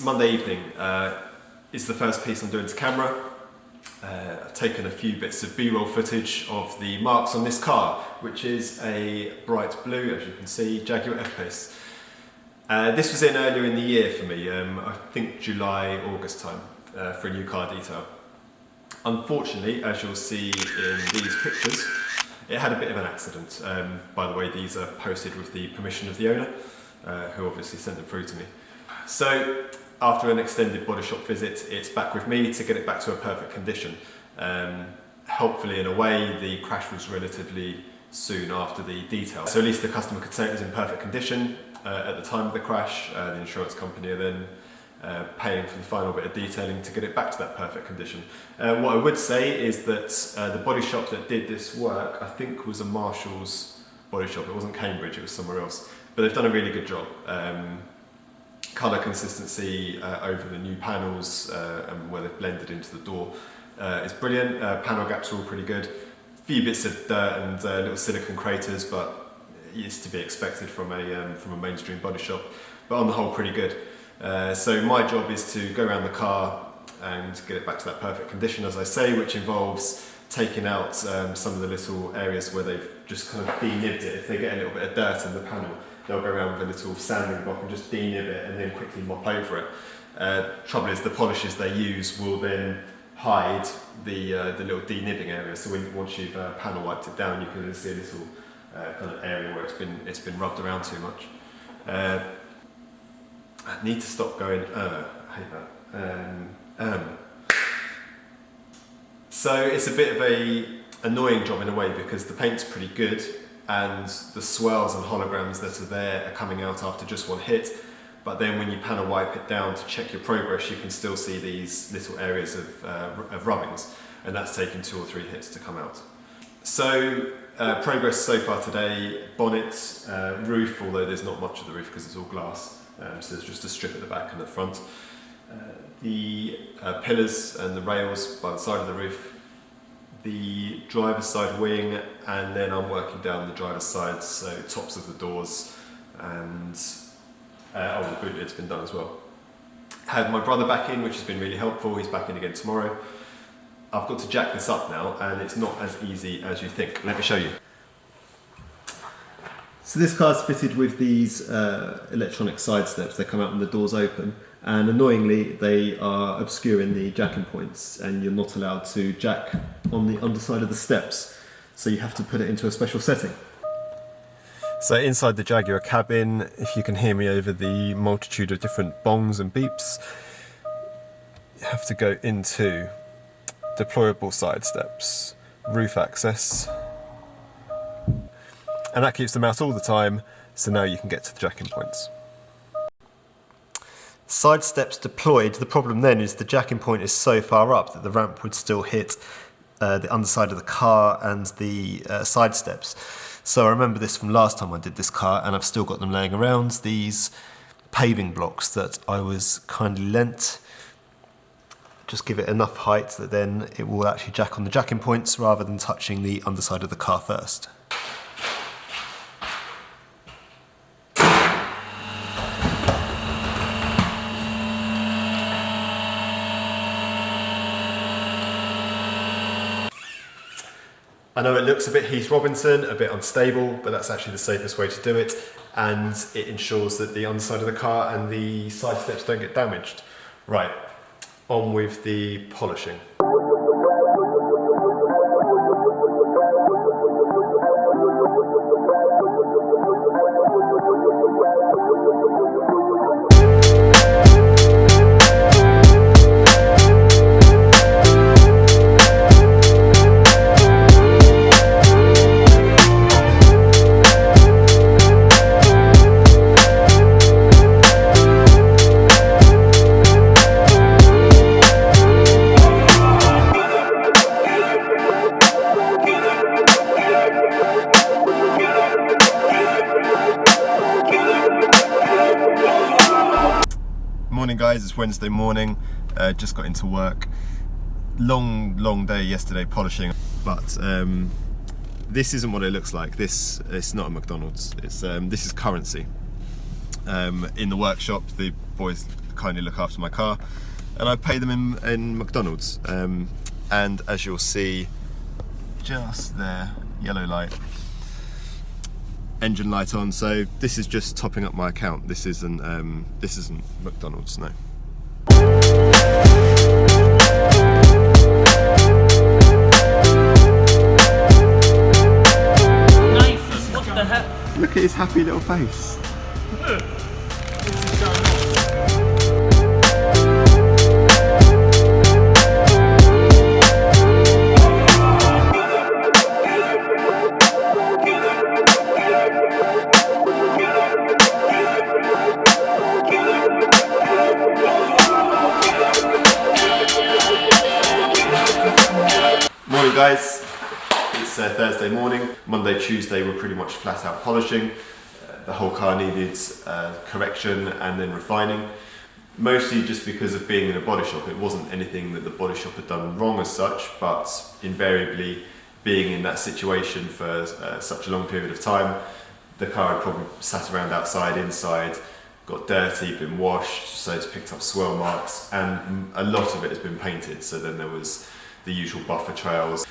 Monday evening is the first piece I'm doing to camera. I've taken a few bits of B-roll footage of the marks on this car, which is a bright blue, as you can see, Jaguar F-Pace. This was in earlier in the year for me, I think July, August time, for a new car detail. Unfortunately, as you'll see in these pictures, it had a bit of an accident. By the way, these are posted with the permission of the owner, who obviously sent them through to me. So, after an extended body shop visit, it's back with me to get it back to a perfect condition. Helpfully, in a way, the crash was relatively soon after the detail. So at least the customer could say it was in perfect condition at the time of the crash. The insurance company are then paying for the final bit of detailing to get it back to that perfect condition. What I would say is that the body shop that did this work, I think was a Marshall's body shop. It wasn't Cambridge, it was somewhere else. But they've done a really good job. Colour consistency over the new panels and where they've blended into the door is brilliant. Panel gaps are all pretty good. A few bits of dirt and little silicone craters, but it's to be expected from a mainstream body shop. But on the whole, pretty good. So my job is to go around the car and get it back to that perfect condition, as I say, which involves taking out some of the little areas where they've just kind of de-nibbed it. If they get a little bit of dirt in the panel, they'll go around with a little sanding block and just de-nib it and then quickly mop over it. Trouble is, the polishes they use will then hide the little de-nibbing area. So once you've panel wiped it down, you can see a little kind of area where it's been rubbed around too much. I need to stop going. I hate that. So it's a bit of a annoying job in a way because the paint's pretty good and the swirls and holograms that are there are coming out after just one hit, but then when you panel wipe it down to check your progress, you can still see these little areas of rubbings, and that's taken 2 or 3 hits to come out. So progress so far today: bonnet, roof, although there's not much of the roof because it's all glass, so there's just a strip at the back and the front. The pillars and the rails by the side of the roof, the driver's side wing, and then I'm working down the driver's side, so tops of the doors, and the boot lid's been done as well. Had my brother back in, which has been really helpful. He's back in again tomorrow. I've got to jack this up now, and it's not as easy as you think. Let me show you. So this car's fitted with these electronic side steps. They come out when the doors open, and annoyingly they are obscuring the jacking points, and you're not allowed to jack on the underside of the steps, so you have to put it into a special setting. So inside the Jaguar cabin, if you can hear me over the multitude of different bongs and beeps, you have to go into deployable side steps, roof access, and that keeps them out all the time, so now you can get to the jacking points. Side steps deployed, the problem then is the jacking point is so far up that the ramp would still hit the underside of the car and the side steps. So I remember this from last time I did this car, and I've still got them laying around, these paving blocks that I was kindly lent. Just give it enough height that then it will actually jack on the jacking points rather than touching the underside of the car first. I know it looks a bit Heath Robinson, a bit unstable, but that's actually the safest way to do it, and it ensures that the underside of the car and the side steps don't get damaged. Right, on with the polishing. Morning guys, it's Wednesday morning, just got into work. Long day yesterday polishing, but this isn't what it looks like. It's not a McDonald's, this is currency. In the workshop, the boys kindly look after my car, and I pay them in McDonald's. And as you'll see just there, yellow light, engine light on, so this is just topping up my account. This isn't McDonald's, no. Nathan, what the heck? Look at his happy little face. Morning guys, it's Thursday morning. Monday, Tuesday we're pretty much flat out polishing. The whole car needed correction and then refining. Mostly just because of being in a body shop. It wasn't anything that the body shop had done wrong as such, but invariably being in that situation for such a long period of time, the car had probably sat around outside, inside, got dirty, been washed, so it's picked up swirl marks, and a lot of it has been painted, so then there was the usual buffer trails.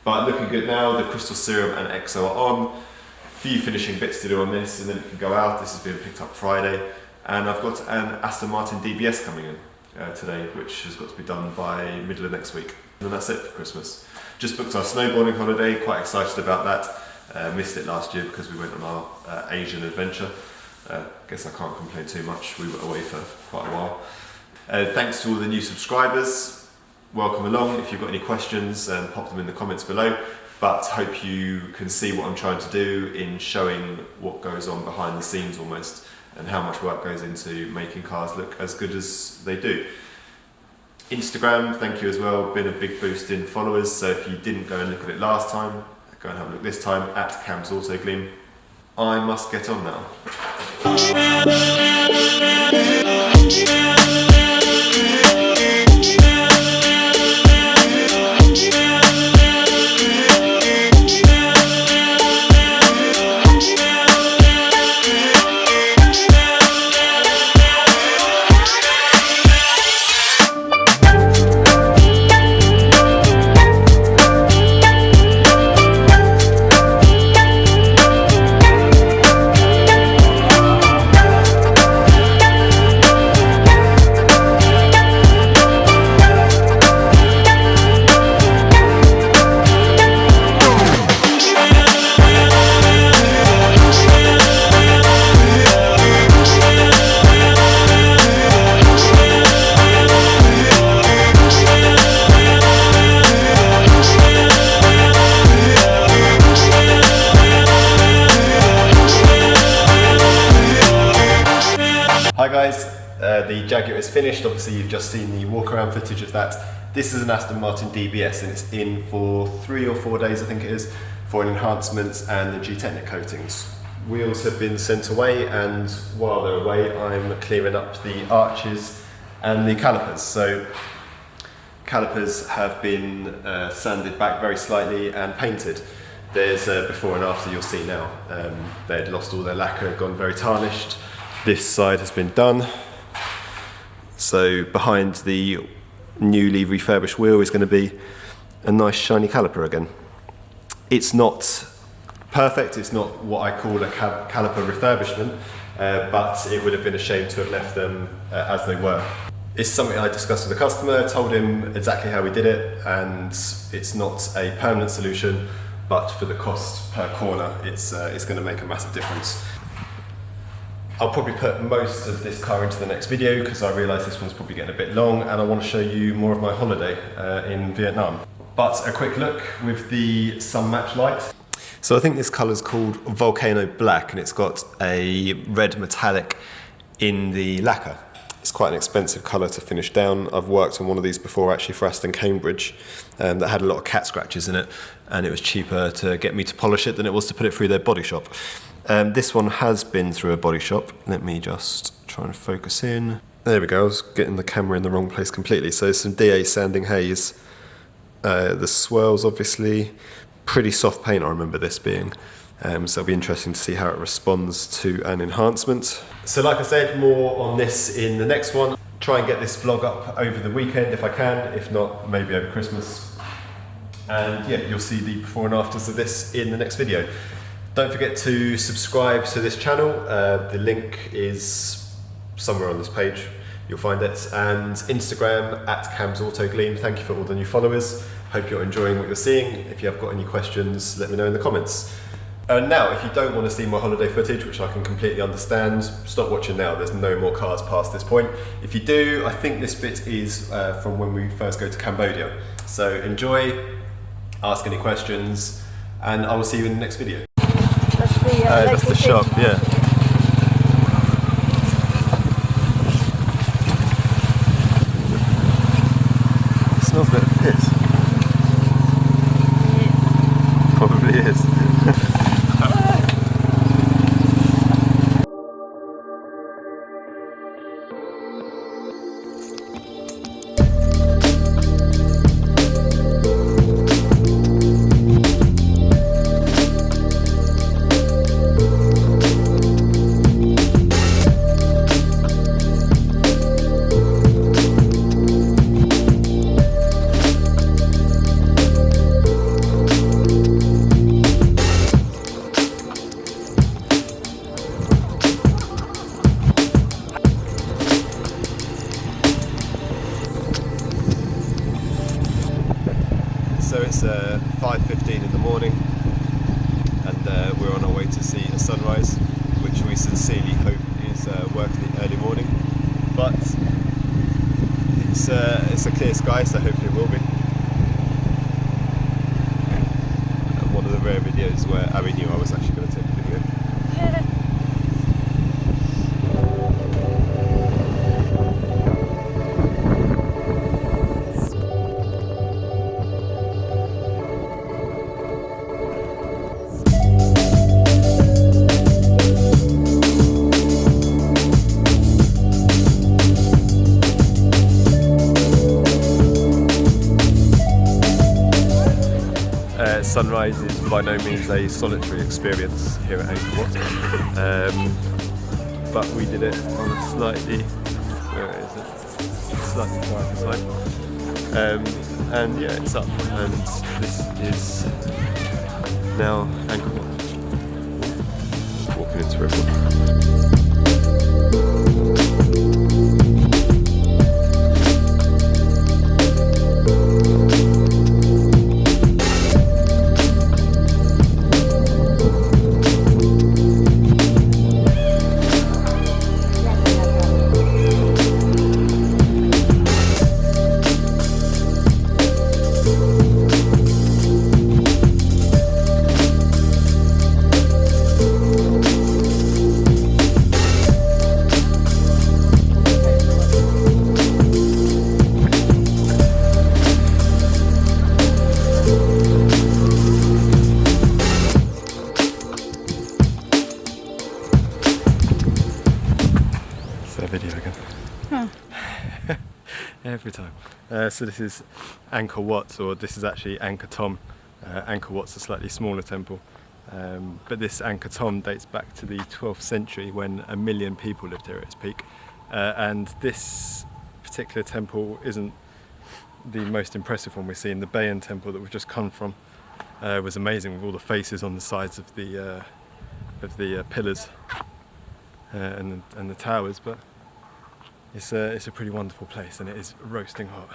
But looking good now, the crystal serum and EXO are on. A few finishing bits to do on this and then it can go out. This has been picked up Friday. And I've got an Aston Martin DBS coming in today, which has got to be done by middle of next week. And that's it for Christmas. Just booked our snowboarding holiday, quite excited about that. Missed it last year because we went on our Asian adventure. Guess I can't complain too much, we were away for quite a while. Thanks to all the new subscribers. Welcome along. If you've got any questions, pop them in the comments below, but hope you can see what I'm trying to do in showing what goes on behind the scenes almost, and how much work goes into making cars look as good as they do. Instagram, thank you as well, been a big boost in followers, so if you didn't go and look at it last time, go and have a look this time, at Cambridge Autogleam. I must get on now. Hi guys, the Jaguar is finished. Obviously you've just seen the walk around footage of that. This is an Aston Martin DBS and it's in for 3 or 4 days I think it is, for an enhancements and the Gtechniq coatings. Wheels have been sent away, and while they're away I'm clearing up the arches and the calipers. So calipers have been sanded back very slightly and painted. There's a before and after you'll see now. They'd lost all their lacquer, gone very tarnished. This side has been done. So behind the newly refurbished wheel is going to be a nice shiny caliper again. It's not perfect, it's not what I call a caliper refurbishment, but it would have been a shame to have left them as they were. It's something I discussed with the customer, told him exactly how we did it, and it's not a permanent solution, but for the cost per corner, it's going to make a massive difference. I'll probably put most of this car into the next video because I realise this one's probably getting a bit long and I want to show you more of my holiday in Vietnam. But a quick look with the sun match light. So I think this colour is called Volcano Black and it's got a red metallic in the lacquer. It's quite an expensive colour to finish down. I've worked on one of these before actually for Aston Cambridge that had a lot of cat scratches in it, and it was cheaper to get me to polish it than it was to put it through their body shop. This one has been through a body shop. Let me just try and focus in. There we go, I was getting the camera in the wrong place completely. So some DA sanding haze. The swirls obviously, pretty soft paint I remember this being. So it'll be interesting to see how it responds to an enhancement. So like I said, more on this in the next one. Try and get this vlog up over the weekend if I can, if not, maybe over Christmas. And yeah, you'll see the before and afters of this in the next video. Don't forget to subscribe to this channel. The link is somewhere on this page, you'll find it. And Instagram at Cambridge Autogleam. Thank you for all the new followers. Hope you're enjoying what you're seeing. If you have got any questions, let me know in the comments. Now, if you don't want to see my holiday footage, which I can completely understand, stop watching now. There's no more cars past this point. If you do, I think this bit is from when we first go to Cambodia. So enjoy, ask any questions, and I will see you in the next video. That's the shop, yeah. It smells a bit of piss. Probably is. So it's 5:15 in the morning and we're on our way to see a sunrise, which we sincerely hope is worth the early morning, but it's a clear sky, so hopefully it will be. One of the rare videos where Abby knew I was actually going to take a video. Yeah. Sunrise is by no means a solitary experience here at Angkor Wat, but we did it on a slightly, where is it? Slightly darker side, and yeah, it's up, and this is now Angkor Wat. Walking into River. Video again. Huh. Every time. So this is Angkor Wat, or this is actually Angkor Thom. Angkor Wat's a slightly smaller temple, but this Angkor Thom dates back to the 12th century when 1 million people lived here at its peak. And this particular temple isn't the most impressive one we've seen. The Bayon temple that we've just come from was amazing, with all the faces on the sides of the pillars and the towers. But it's a pretty wonderful place, and it is roasting hot.